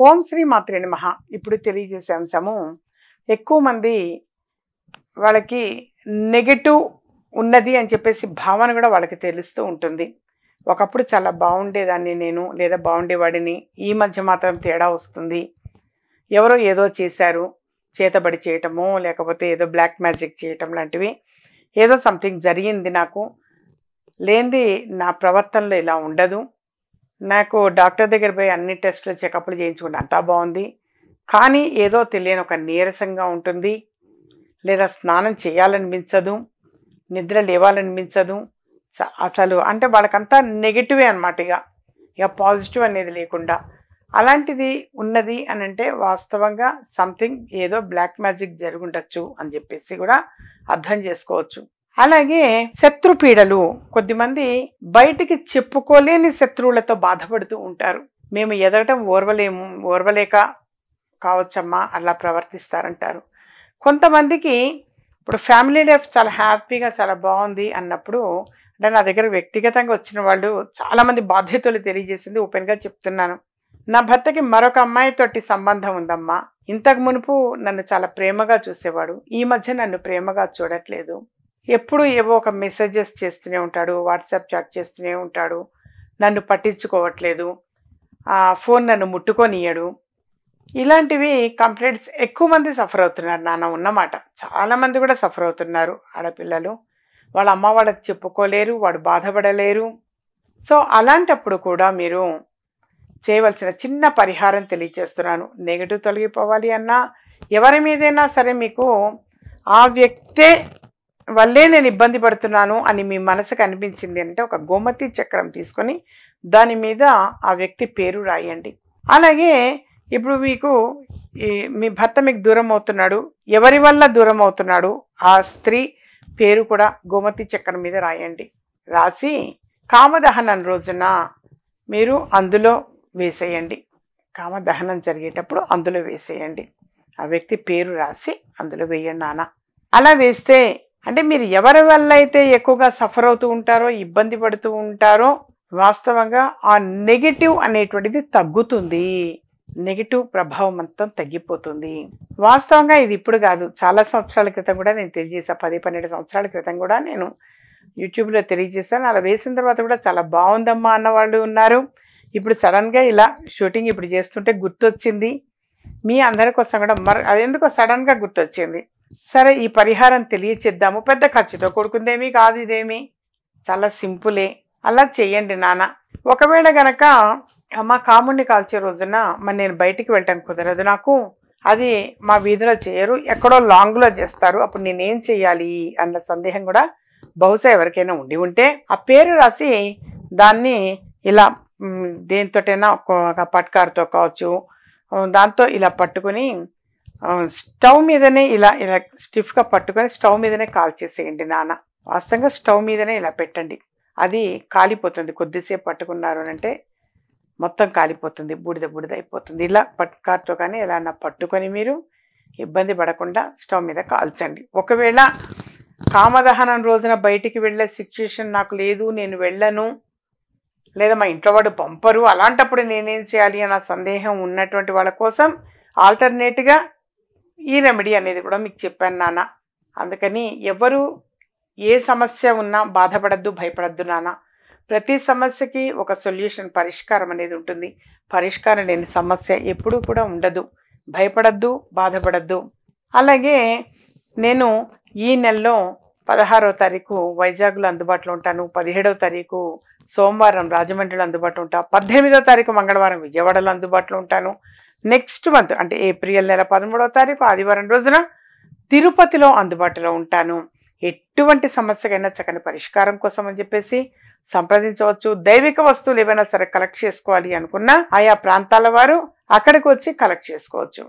ఓం శ్రీ మాత్రే నమః. ఇప్పుడు తెలియజేసే అంశము, ఎక్కువ మంది వాళ్ళకి నెగటివ్ ఉన్నది అని చెప్పేసి భావన కూడా వాళ్ళకి తెలుస్తూ ఉంటుంది. ఒకప్పుడు చాలా బాగుండేదాన్ని నేను, లేదా బాగుండేవాడిని, ఈ మధ్య మాత్రం తేడా వస్తుంది. ఎవరో ఏదో చేశారు, చేతబడి చేయటమో లేకపోతే ఏదో బ్లాక్ మ్యాజిక్ చేయటం లాంటివి, ఏదో సంథింగ్ జరిగింది నాకు, లేనిది నా ప్రవర్తనలో ఇలా ఉండదు, నాకు డాక్టర్ దగ్గర పోయి అన్ని టెస్టులు చెకప్లు చేయించుకుంటే అంతా బాగుంది, కానీ ఏదో తెలియని ఒక నీరసంగా ఉంటుంది, లేదా స్నానం చేయాలనిపించదు, నిద్ర లేవాలనిపించదు, అసలు అంటే వాళ్ళకంతా నెగిటివే అనమాట. ఇక పాజిటివ్ అనేది లేకుండా అలాంటిది ఉన్నది అని అంటే వాస్తవంగా సంథింగ్ ఏదో బ్లాక్ మ్యాజిక్ జరుగుండొచ్చు అని చెప్పేసి కూడా అర్థం చేసుకోవచ్చు. అలాగే శత్రుపీడలు, కొద్దిమంది బయటికి చెప్పుకోలేని శత్రువులతో బాధపడుతూ ఉంటారు. మేము ఎదగటం ఓర్వలేక కావచ్చమ్మా అలా ప్రవర్తిస్తారంటారు. కొంతమందికి ఇప్పుడు ఫ్యామిలీ లైఫ్ చాలా హ్యాపీగా చాలా బాగుంది అన్నప్పుడు, అంటే నా దగ్గర వ్యక్తిగతంగా వచ్చిన వాళ్ళు చాలామంది బాధ్యతలు తెలియజేసింది ఓపెన్గా చెప్తున్నాను. నా భర్తకి మరొక అమ్మాయితోటి సంబంధం ఉందమ్మా, ఇంతకు మునుపు నన్ను చాలా ప్రేమగా చూసేవాడు, ఈ మధ్య నన్ను ప్రేమగా చూడట్లేదు, ఎప్పుడు ఏవో ఒక మెసేజెస్ చేస్తూనే ఉంటాడు, వాట్సాప్ చాట్ చేస్తూనే ఉంటాడు, నన్ను పట్టించుకోవట్లేదు, ఫోన్ నన్ను ముట్టుకొనియడు. ఇలాంటివి కంప్లైంట్స్ ఎక్కువ మంది సఫర్ అవుతున్నారు నాన్న ఉన్నమాట. చాలామంది కూడా సఫర్ అవుతున్నారు ఆడపిల్లలు. వాళ్ళ అమ్మ వాళ్ళకి చెప్పుకోలేరు, వాడు బాధపడలేరు. సో అలాంటప్పుడు కూడా మీరు చేయవలసిన చిన్న పరిహారం తెలియచేస్తున్నాను. నెగటివ్ తొలగిపోవాలి అన్నా, ఎవరి మీదైనా సరే మీకు ఆ వ్యక్తే వల్లే నేను ఇబ్బంది పడుతున్నాను అని మీ మనసుకు అనిపించింది అంటే, ఒక గోమతి చక్రం తీసుకొని దాని మీద ఆ వ్యక్తి పేరు రాయండి. అలాగే ఇప్పుడు మీకు మీ భర్త మీకు దూరం అవుతున్నాడు, ఎవరి వల్ల దూరం అవుతున్నాడు, ఆ స్త్రీ పేరు కూడా గోమతి చక్రం మీద రాయండి. రాసి కామదహనం రోజున మీరు అందులో వేసేయండి. కామదహనం జరిగేటప్పుడు అందులో వేసేయండి. ఆ వ్యక్తి పేరు రాసి అందులో వేయండి నాన్న. అలా వేస్తే అంటే మీరు ఎవరి వల్ల అయితే ఎక్కువగా సఫర్ అవుతూ ఉంటారో, ఇబ్బంది పడుతూ ఉంటారో, వాస్తవంగా ఆ నెగిటివ్ అనేటువంటిది తగ్గుతుంది. నెగిటివ్ ప్రభావం అంతా తగ్గిపోతుంది. వాస్తవంగా ఇది ఇప్పుడు కాదు, చాలా సంవత్సరాల క్రితం కూడా నేను తెలియజేశాను. 10-12 సంవత్సరాల క్రితం కూడా నేను యూట్యూబ్లో తెలియజేశాను. అలా వేసిన తర్వాత కూడా చాలా బాగుందమ్మా అన్నవాళ్ళు ఉన్నారు. ఇప్పుడు సడన్గా ఇలా షూటింగ్ ఇప్పుడు చేస్తుంటే గుర్తొచ్చింది మీ అందరి కోసం కూడా. అదెందుకో సడన్గా గుర్తొచ్చింది. సరే, ఈ పరిహారం తెలియచేద్దాము. పెద్ద ఖర్చుతో కూడుకుందేమీ కాదు, ఇదేమి చాలా సింపులే. అలా చెయ్యండి నాన్న. ఒకవేళ గనక మా కాముడిని కాల్చే రోజున మరి నేను బయటికి వెళ్ళటం కుదరదు నాకు, అది మా వీధిలో చేయరు, ఎక్కడో లాంగ్లో చేస్తారు, అప్పుడు నేనేం చెయ్యాలి అన్న సందేహం కూడా బహుశా ఎవరికైనా ఉండి ఉంటే, ఆ పేరు రాసి దాన్ని ఇలా దేనితోటైనా ఒక పట్కారుతో కావచ్చు, దాంతో ఇలా పట్టుకొని స్టవ్ మీదనే ఇలా ఇలా స్టిఫ్గా పట్టుకొని స్టవ్ మీదనే కాల్చేసేయండి నాన్న. వాస్తవంగా స్టవ్ మీదనే ఇలా పెట్టండి, అది కాలిపోతుంది. కొద్దిసేపు పట్టుకున్నారు అంటే మొత్తం కాలిపోతుంది, బూడిద బూడిద అయిపోతుంది. ఇలా పట్కారుతో కానీ ఇలా పట్టుకొని మీరు ఇబ్బంది పడకుండా స్టవ్ మీద కాల్చండి. ఒకవేళ కామదహనం రోజున బయటికి వెళ్ళే సిచ్యుయేషన్ నాకు లేదు, నేను వెళ్ళను, లేదా మా ఇంట్లో వాడు పంపరు, అలాంటప్పుడు నేనేం చేయాలి అన్న సందేహం ఉన్నటువంటి వాళ్ళ కోసం ఆల్టర్నేట్గా ఈ రెమెడీ అనేది కూడా మీకు చెప్పాను నాన్న. అందుకని ఎవరు ఏ సమస్య ఉన్నా బాధపడద్దు, భయపడద్దు నాన్న. ప్రతి సమస్యకి ఒక సొల్యూషన్, పరిష్కారం అనేది ఉంటుంది. పరిష్కారం లేని సమస్య ఎప్పుడూ కూడా ఉండదు. భయపడద్దు, బాధపడద్దు. అలాగే నేను ఈ నెలలో 16వ తారీఖు వైజాగ్లో అందుబాటులో ఉంటాను, 17వ తారీఖు సోమవారం రాజమండ్రిలో అందుబాటులో ఉంటాను, 18వ తారీఖు మంగళవారం విజయవాడలో అందుబాటులో ఉంటాను. నెక్స్ట్ మంత్ అంటే ఏప్రిల్ నెల 13వ తారీఖు ఆదివారం రోజున తిరుపతిలో అందుబాటులో ఉంటాను. ఎటువంటి సమస్యకైనా చక్కని పరిష్కారం కోసం అని చెప్పేసి సంప్రదించవచ్చు. దైవిక వస్తువులు ఏవైనా సరే కలెక్ట్ చేసుకోవాలి అనుకున్నా ఆయా ప్రాంతాల వారు అక్కడికి వచ్చి కలెక్ట్ చేసుకోవచ్చు.